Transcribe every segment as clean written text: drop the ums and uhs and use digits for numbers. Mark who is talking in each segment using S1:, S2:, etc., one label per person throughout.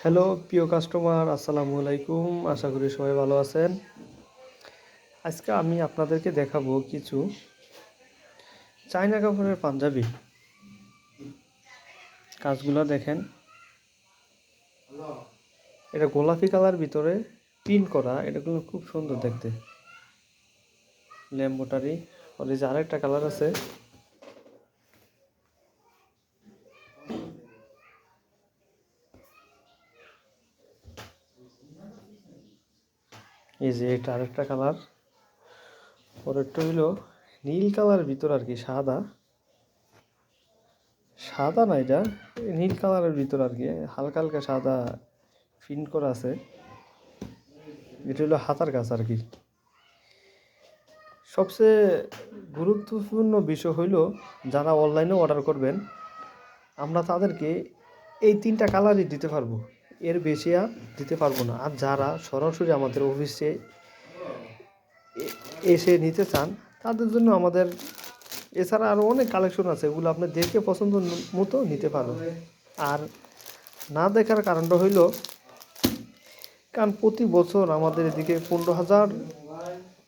S1: Hello প্রিয় customer, আসসালামু আলাইকুম। আশা করি সবাই ভালো আছেন। আজকে আমি আপনাদেরকে দেখাবো কিছু চায়না কাপড়ের পাঞ্জাবি। কাজগুলো দেখেন, এটা গোলাপি কালার ভিতরে প্রিন্ট করা। এটাগুলো খুব সুন্দর দেখতে, ল্যাম্বোটারি। আর এই যে আরেকটা কালার আছে, এই যে এটা আরেকটা কালার। পরেরটা হইল নীল কালার ভিতর আর কি, সাদা সাদা না, এটা নীল কালারের ভিতর আর কি, হালকা হালকা সাদা প্রিন্ট করা আছে। এটা হলো হাতার কাজ আর কি। সবচেয়ে গুরুত্বপূর্ণ বিষয় হইল, যারা অনলাইনে অর্ডার করবেন আমরা তাদেরকে এই 3টা কালারই দিতে পারবো, এর বেশি আর দিতে পারবো না। আর যারা সরাসরি আমাদের অফিসে এসে নিতে চান তাদের জন্য আমাদের এছাড়া আরও অনেক কালেকশন আছে, এগুলো আপনি দেখে পছন্দ মতো নিতে পারবেন। আর না দেখার কারণটা হইল, কারণ প্রতি বছর আমাদের এদিকে 15,000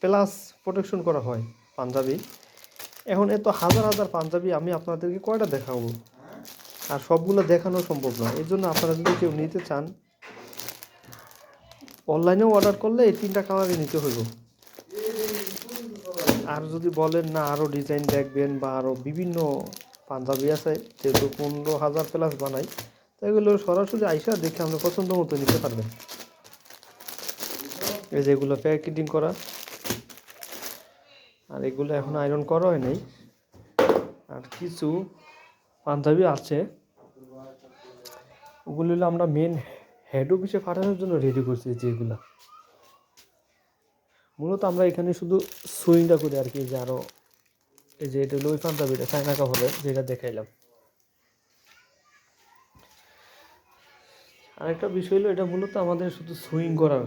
S1: প্লাস প্রোটেকশন করা হয় পাঞ্জাবি। এখন এত হাজার হাজার পাঞ্জাবি আমি আপনাদেরকে কয়টা দেখাবো, আর সবগুলো দেখানো সম্ভব নয়। এই জন্য আপনারা যদি কেউ নিতে চান অনলাইনেও অর্ডার করলে এই 3টা কালারই নিতে হইব। আর যদি বলেন না আরও ডিজাইন দেখবেন বা আরও বিভিন্ন পাঞ্জাবি আছে, যেহেতু 15,000 প্লাস বানাই, তো এগুলো সরাসরি আইসা দেখে আপনি পছন্দ মতো নিতে পারবেন। এই যেগুলো প্যাকেটিং করা, আর এগুলো এখন আয়রন করা হয় নাই। আর কিছু পাঞ্জাবি আছে, ওগুলো হলো আমরা মেন হেড অফিসে পাঠানোর জন্য রেডি করছি। যেগুলো মূলত আমরা এখানে শুধু সুইংটা করি আর কি। যে আরও এই যে এটা হলো ওই পাঞ্জাবিটা চায়না কাপড়ের, যেটা দেখাইলাম। আরেকটা বিষয় হলো, এটা মূলত আমাদের শুধু সুইং করার